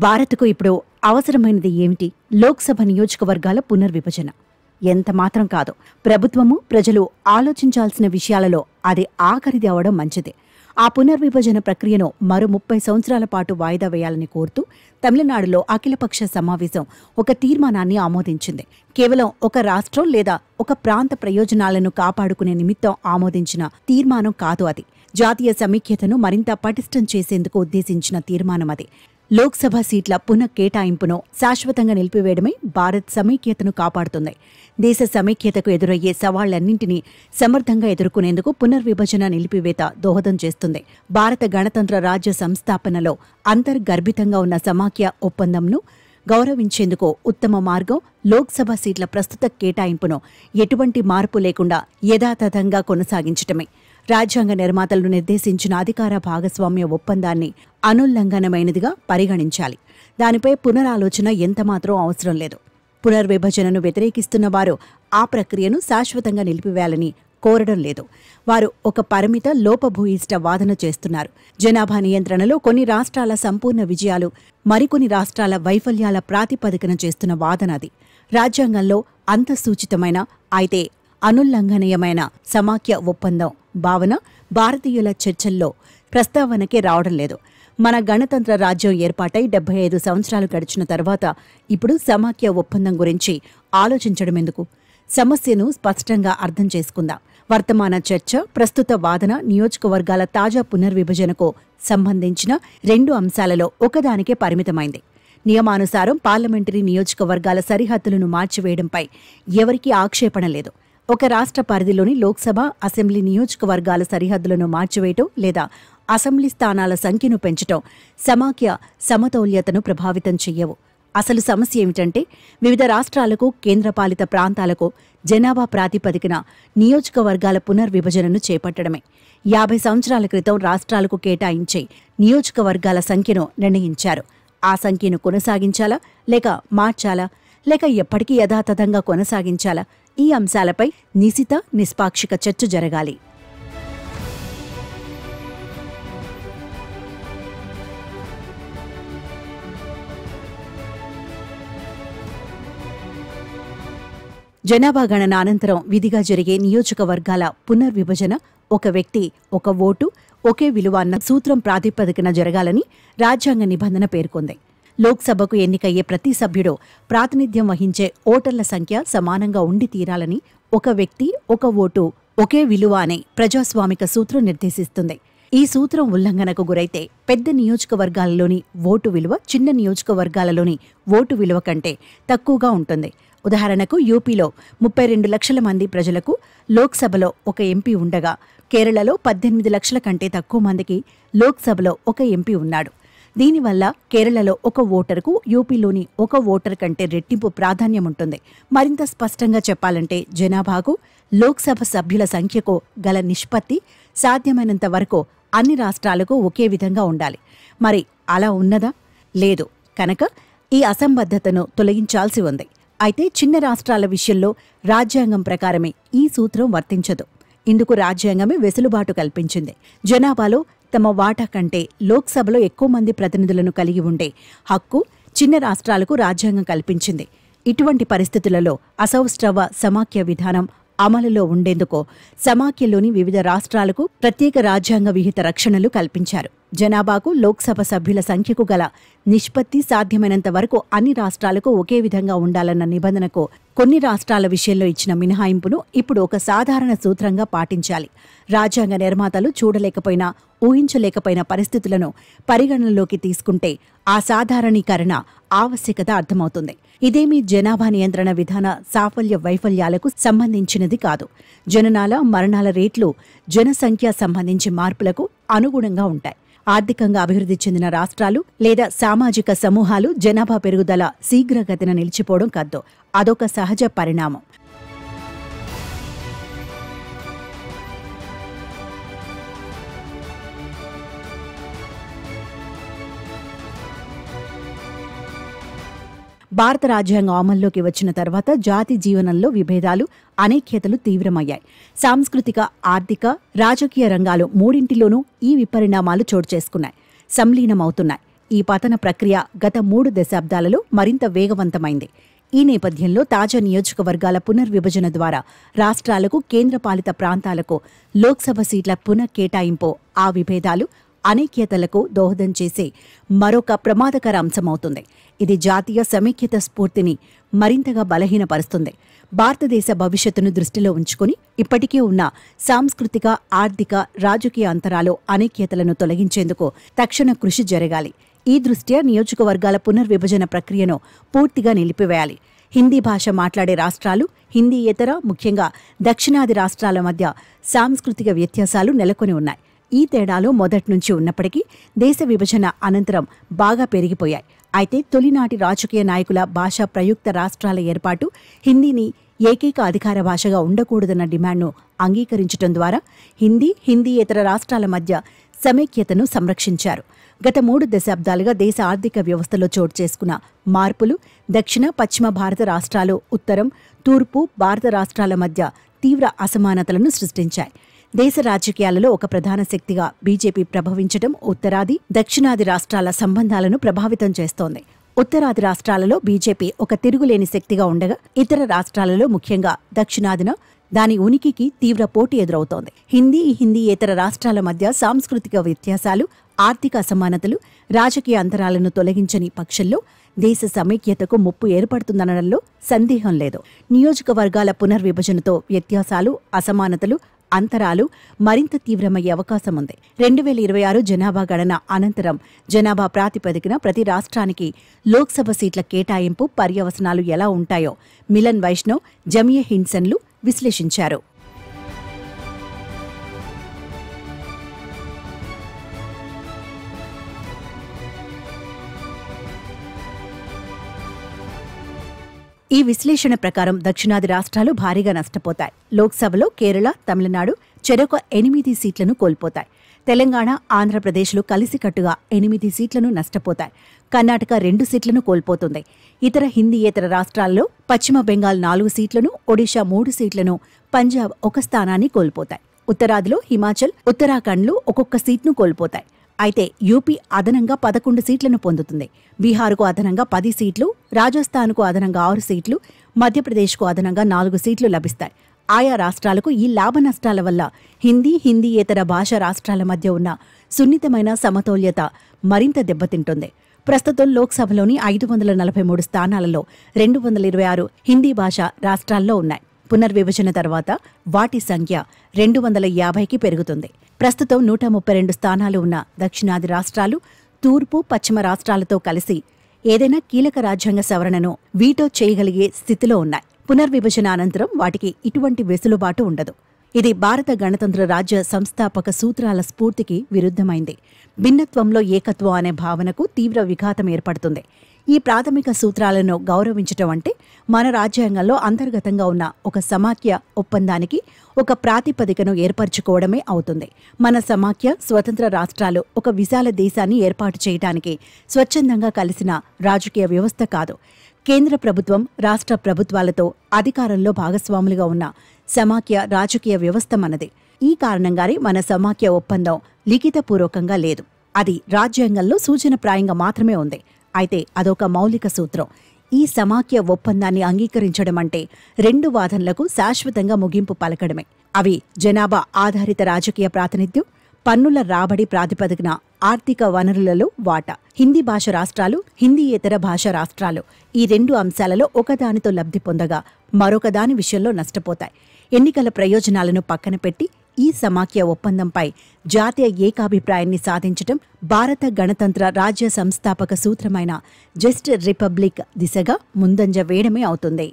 భారత్కు ఇప్పుడు అవసరమైనది ఏమిటి? లోక్సభ నియోజకవర్గాల పునర్విభజన. ఎంత మాత్రం కాదు. ప్రభుత్వము, ప్రజలు ఆలోచించాల్సిన విషయాలలో అది ఆఖరిది అవడం మంచిదే. ఆ పునర్విభజన ప్రక్రియను మరో 30 సంవత్సరాల పాటు వాయిదా వేయాలని కోరుతూ తమిళనాడులో అఖిలపక్ష సమావేశం ఒక తీర్మానాన్ని ఆమోదించింది. కేవలం ఒక రాష్ట్రం లేదా ఒక ప్రాంత ప్రయోజనాలను కాపాడుకునే నిమిత్తం ఆమోదించిన తీర్మానం కాదు అది. జాతీయ సమైక్యతను మరింత పటిష్టం చేసేందుకు ఉద్దేశించిన తీర్మానం అది. లోక్సభ సీట్ల పునః కేటాయింపును శాశ్వతంగా నిలిపివేయడమే భారత్ సమైక్యతను కాపాడుతుంది. దేశ సమైక్యతకు ఎదురయ్యే సవాళ్లన్నింటినీ సమర్థంగా ఎదుర్కొనేందుకు పునర్విభజన నిలిపివేత దోహదం చేస్తుంది. భారత గణతంత్ర రాజ్య సంస్థాపనలో అంతర్గర్భితంగా ఉన్న సమాఖ్య ఒప్పందంను గౌరవించేందుకు ఉత్తమ మార్గం లోక్సభ సీట్ల ప్రస్తుత కేటాయింపును ఎటువంటి మార్పు లేకుండా యథాతథంగా కొనసాగించటమే. రాజ్యాంగ నిర్మాతలు నిర్దేశించిన అధికార భాగస్వామ్య ఒప్పందాన్ని అనుల్లంఘనమైనదిగా పరిగణించాలి. దానిపై పునరాలోచన ఎంతమాత్రం అవసరం లేదు. పునర్విభజనను వ్యతిరేకిస్తున్న వారు ఆ ప్రక్రియను శాశ్వతంగా నిలిపివేయాలని కోరడం లేదు. వారు ఒక పరిమిత లోపభూయిష్ట వాదన చేస్తున్నారు. జనాభా నియంత్రణలో కొన్ని రాష్ట్రాల సంపూర్ణ విజయాలు, మరికొన్ని రాష్ట్రాల వైఫల్యాల ప్రాతిపదికన చేస్తున్న వాదన అది. రాజ్యాంగంలో అంతఃసూచితమైన అయితే అనుల్లంఘనీయమైన సమాఖ్య ఒప్పందం భావన భారతీయుల చర్చల్లో ప్రస్తావనకే రావడం లేదు. మన గణతంత్ర రాజ్యం ఏర్పాటై 75 సంవత్సరాలు గడిచిన తర్వాత ఇప్పుడు సమాఖ్య ఒప్పందం గురించి ఆలోచించడమెందుకు? సమస్యను స్పష్టంగా అర్థం చేసుకుందాం. వర్తమాన చర్చ, ప్రస్తుత వాదన నియోజకవర్గాల తాజా పునర్విభజనకు సంబంధించిన 2 అంశాలలో ఒకదానికే పరిమితమైంది. నియమానుసారం పార్లమెంటరీ నియోజకవర్గాల సరిహద్దులను మార్చివేయడంపై ఎవరికీ ఆక్షేపణ లేదు. ఒక రాష్ట్ర పరిధిలోని లోక్సభ, అసెంబ్లీ నియోజకవర్గాల సరిహద్దులను మార్చివేయటం లేదా అసెంబ్లీ స్థానాల సంఖ్యను పెంచటం సమాఖ్య సమతౌల్యతను ప్రభావితం చెయ్యవు. అసలు సమస్య ఏమిటంటే వివిధ రాష్ట్రాలకు, కేంద్రపాలిత ప్రాంతాలకు జనాభా ప్రాతిపదికన నియోజకవర్గాల పునర్విభజనను చేపట్టడమే. 50 సంవత్సరాల క్రితం రాష్ట్రాలకు కేటాయించే నియోజకవర్గాల సంఖ్యను నిర్ణయించారు. ఆ సంఖ్యను కొనసాగించాలా లేక మార్చాలా, లేక ఎప్పటికీ యథాతథంగా కొనసాగించాలా? ఈ అంశాలపై నిశిత, నిష్పాక్షిక చర్చ జరగాలి. జనాభా గణన అనంతరం విధిగా జరిగే నియోజకవర్గాల పునర్విభజన ఒక వ్యక్తి, ఒక ఓటు, ఒకే విలువ అన్న సూత్రం ప్రాతిపదికన జరగాలని రాజ్యాంగ నిబంధన పేర్కొంది. లోక్సభకు ఎన్నికయ్యే ప్రతి సభ్యుడు ప్రాతినిధ్యం వహించే ఓటర్ల సంఖ్య సమానంగా ఉండి తీరాలని ఒక వ్యక్తి, ఒక ఓటు, ఒకే విలువ అనే ప్రజాస్వామిక సూత్రం నిర్దేశిస్తుంది. ఈ సూత్రం ఉల్లంఘనకు గురైతే పెద్ద నియోజకవర్గాలలోని ఓటు విలువ చిన్న నియోజకవర్గాలలోని ఓటు విలువ కంటే తక్కువగా ఉంటుంది. ఉదాహరణకు యూపీలో 32 లక్షల మంది ప్రజలకు లోక్సభలో ఒక ఎంపీ ఉండగా కేరళలో 18 లక్షల కంటే తక్కువ మందికి లోక్సభలో ఒక ఎంపీ ఉన్నాడు. దీనివల్ల కేరళలో ఒక ఓటరుకు యూపీలోని ఒక ఓటర్ కంటే రెట్టింపు ప్రాధాన్యం ఉంటుంది. మరింత స్పష్టంగా చెప్పాలంటే జనాభాకు, లోక్సభ సభ్యుల సంఖ్యకు గల నిష్పత్తి సాధ్యమైనంత వరకు అన్ని రాష్ట్రాలకు ఒకే విధంగా ఉండాలి. మరి అలా ఉన్నదా? లేదు. కనుక ఈ అసంబద్ధతను తొలగించాల్సి ఉంది. అయితే చిన్న రాష్ట్రాల విషయంలో రాజ్యాంగం ప్రకారమే ఈ సూత్రం వర్తించదు. ఇందుకు రాజ్యాంగమే వెసులుబాటు కల్పించింది. జనాభాలో తమ వాటా కంటే లోక్సభలో ఎక్కువ మంది ప్రతినిధులను కలిగి ఉండే హక్కు చిన్న రాష్ట్రాలకు రాజ్యాంగం కల్పించింది. ఇటువంటి పరిస్థితులలో అసౌష్ఠవ సమాఖ్య విధానం అమలులో ఉండేందుకు సమాఖ్యలోని వివిధ రాష్ట్రాలకు ప్రత్యేక రాజ్యాంగ విహిత రక్షణలు కల్పించారు. జనాభాకు, లోక్సభ సభ్యుల సంఖ్యకు గల నిష్పత్తి సాధ్యమైనంత వరకు అన్ని రాష్ట్రాలకు ఒకే విధంగా ఉండాలన్న నిబంధనకు కొన్ని రాష్ట్రాల విషయంలో ఇచ్చిన మినహాయింపును ఇప్పుడు ఒక సాధారణ సూత్రంగా పాటించాలి. రాజ్యాంగ నిర్మాతలు చూడలేకపోయినా, ఊహించలేకపోయిన పరిస్థితులను పరిగణనలోకి తీసుకుంటే ఆ సాధారణీకరణ ఆవశ్యకత అర్థమవుతుంది. ఇదేమీ జనాభా నియంత్రణ విధాన సాఫల్య వైఫల్యాలకు సంబంధించినది కాదు. జననాల, మరణాల రేట్లు జనసంఖ్య సంబంధించి మార్పులకు అనుగుణంగా ఉంటాయి. ఆర్థికంగా అభివృద్ధి చెందిన రాష్ట్రాలు లేదా సామాజిక సమూహాలు జనాభా పెరుగుదల శీఘ్రగతిన నిలిచిపోవడం కాదు. అదొక సహజ పరిణామం. భారత రాజ్యాంగం అమల్లోకి వచ్చిన తర్వాత జాతి జీవనంలో విభేదాలు, అనైక్యతలు తీవ్రమయ్యాయి. సాంస్కృతిక, ఆర్థిక, రాజకీయ రంగాలు మూడింటిలోనూ ఈ విపరిణామాలు చోటు చేసుకున్నాయి, సంలీనమవుతున్నాయి. ఈ పతన ప్రక్రియ గత 3 దశాబ్దాలలో మరింత వేగవంతమైంది. ఈ నేపథ్యంలో తాజా నియోజకవర్గాల పునర్విభజన ద్వారా రాష్ట్రాలకు, కేంద్రపాలిత ప్రాంతాలకు లోక్సభ సీట్ల పునఃకేటాయింపు ఆ విభేదాలు, అనైక్యతలకు దోహదం చేసే మరొక ప్రమాదకర అంశమవుతుంది. ఇది జాతీయ సమైక్యత స్ఫూర్తిని మరింతగా బలహీనపరుస్తుంది. భారతదేశ భవిష్యత్తును దృష్టిలో ఉంచుకుని ఇప్పటికే ఉన్న సాంస్కృతిక, ఆర్థిక, రాజకీయ అంతరాలు, అనైక్యతలను తొలగించేందుకు తక్షణ కృషి జరగాలి. ఈ దృష్ట్యా నియోజకవర్గాల పునర్విభజన ప్రక్రియను పూర్తిగా నిలిపివేయాలి. హిందీ భాష మాట్లాడే రాష్ట్రాలు, హిందీయేతర, ముఖ్యంగా దక్షిణాది రాష్ట్రాల మధ్య సాంస్కృతిక వ్యత్యాసాలు నెలకొని ఉన్నాయి. ఈ తేడాలు మొదట్నుంచి ఉన్నప్పటికీ దేశ విభజన అనంతరం బాగా పెరిగిపోయాయి. అయితే తొలినాటి రాజకీయ నాయకుల భాషా ప్రయుక్త రాష్ట్రాల ఏర్పాటు, హిందీని ఏకైక అధికార భాషగా ఉండకూడదన్న డిమాండ్ను అంగీకరించడం ద్వారా హిందీయేతర రాష్ట్రాల మధ్య సమైక్యతను సంరక్షించారు. గత 3 దశాబ్దాలుగా దేశ ఆర్థిక వ్యవస్థలో చోటు చేసుకున్న మార్పులు దక్షిణ, పశ్చిమ భారత రాష్ట్రాలు, ఉత్తరం, తూర్పు భారత రాష్ట్రాల మధ్య తీవ్ర అసమానతలను సృష్టించాయి. దేశ రాజకీయాలలో ఒక ప్రధాన శక్తిగా బీజేపీ ప్రభవించడం ఉత్తరాది, దక్షిణాది రాష్ట్రాల సంబంధాలను ప్రభావితం చేస్తోంది. ఉత్తరాది రాష్ట్రాలలో బీజేపీ ఒక తిరుగులేని శక్తిగా ఉండగా, ఇతర రాష్ట్రాలలో ముఖ్యంగా దక్షిణాదిన దాని ఉనికికి తీవ్ర పోటీ ఎదురవుతోంది. హిందీయేతర రాష్ట్రాల మధ్య సాంస్కృతిక వ్యత్యాసాలు, ఆర్థిక అసమానతలు, రాజకీయ అంతరాలను తొలగించని పక్షంలో దేశ సమైక్యతకు ముప్పు ఏర్పడుతుందనడంలో సందేహం లేదు. నియోజకవర్గాల పునర్విభజనతో వ్యత్యాసాలు, అసమానతలు, అంతరాలు మరింత తీవ్రమయ్యే అవకాశం ఉంది. 2026 జనాభా గణన అనంతరం జనాభా ప్రాతిపదికన ప్రతి రాష్ట్రానికి లోక్సభ సీట్ల కేటాయింపు పర్యవసనాలు ఎలా ఉంటాయో మిలన్ వైష్ణవ్, జమియే హింసన్లు విశ్లేషించారు. ఈ విశ్లేషణ ప్రకారం దక్షిణాది రాష్ట్రాలు భారీగా నష్టపోతాయి. లోక్సభలో కేరళ, తమిళనాడు చెరొక 8 సీట్లను కోల్పోతాయి. తెలంగాణ, ఆంధ్రప్రదేశ్లు కలిసికట్టుగా 8 సీట్లను నష్టపోతాయి. కర్ణాటక 2 సీట్లను కోల్పోతుంది. ఇతర హిందీయేతర రాష్ట్రాల్లో పశ్చిమ బెంగాల్ 4 సీట్లను, ఒడిషా 3 సీట్లను, పంజాబ్ 1 స్థానాన్ని కోల్పోతాయి. ఉత్తరాదిలో హిమాచల్, ఉత్తరాఖండ్లు ఒక్కొక్క సీట్ను కోల్పోతాయి. అయితే యూపీ అదనంగా 11 సీట్లను పొందుతుంది. బీహార్కు అదనంగా 10 సీట్లు, రాజస్థాన్కు అదనంగా 6 సీట్లు, మధ్యప్రదేశ్కు అదనంగా 4 సీట్లు లభిస్తాయి. ఆయా రాష్ట్రాలకు ఈ లాభ నష్టాల వల్ల హిందీయేతర భాష రాష్ట్రాల మధ్య ఉన్న సున్నితమైన సమతౌల్యత మరింత దెబ్బతింటుంది. ప్రస్తుతం లోక్సభలోని 543 స్థానాలలో 226 హిందీ భాష రాష్ట్రాల్లో ఉన్నాయి. పునర్విభజన తర్వాత వాటి సంఖ్య 250కి పెరుగుతుంది. ప్రస్తుతం 132 స్థానాలు ఉన్న దక్షిణాది రాష్ట్రాలు, తూర్పు, పశ్చిమ రాష్ట్రాలతో కలిసి ఏదైనా కీలక రాజ్యాంగ సవరణను వీటో చేయగలిగే స్థితిలో ఉన్నాయి. పునర్విభజన అనంతరం వాటికి ఇటువంటి వెసులుబాటు ఉండదు. ఇది భారత గణతంత్ర రాజ్య సంస్థాపక సూత్రాల స్ఫూర్తికి విరుద్ధమైంది. భిన్నత్వంలో ఏకత్వం అనే భావనకు తీవ్ర విఘాతం ఏర్పడుతుంది. ఈ ప్రాథమిక సూత్రాలను గౌరవించటం అంటే మన రాజ్యాంగంలో అంతర్గతంగా ఉన్న ఒక సమాఖ్య ఒప్పందానికి ఒక ప్రాతిపదికను ఏర్పరచుకోవడమే అవుతుంది. మన సమాఖ్య స్వతంత్ర రాష్ట్రాలు ఒక విశాల దేశాన్ని ఏర్పాటు చేయడానికి స్వచ్ఛందంగా కలిసిన రాజకీయ వ్యవస్థ కాదు. కేంద్ర ప్రభుత్వం, రాష్ట్ర ప్రభుత్వాలతో అధికారంలో భాగస్వాములుగా ఉన్న సమాఖ్య రాజకీయ వ్యవస్థ మనది. ఈ కారణంగానే మన సమాఖ్య ఒప్పందం లిఖితపూర్వకంగా లేదు. అది రాజ్యాంగంలో సూచనప్రాయంగా మాత్రమే ఉంది. అయితే అదొక మౌలిక సూత్రం. ఈ సమాఖ్య ఒప్పందాన్ని అంగీకరించడం అంటే 2 వాదనలకు శాశ్వతంగా ముగింపు పలకడమే. అవి జనాభా ఆధారిత రాజకీయ ప్రాతినిధ్యం, పన్నుల రాబడి ప్రాతిపదికన ఆర్థిక వనరులలో వాటా, హిందీ భాష రాష్ట్రాలు, హిందీయేతర భాష రాష్ట్రాలు ఈ 2 అంశాలలో ఒకదానితో లబ్ధి పొందగా మరొకదాని విషయంలో నష్టపోతాయి. ఎన్నికల ప్రయోజనాలను పక్కన పెట్టి ఈ సమాఖ్య ఒప్పందంపై జాతీయ ఏకాభిప్రాయాన్ని సాధించటం భారత గణతంత్ర రాజ్య సంస్థాపక సూత్రమైన జస్ట్ రిపబ్లిక్ దిశగా ముందంజ వేయడమే అవుతుంది.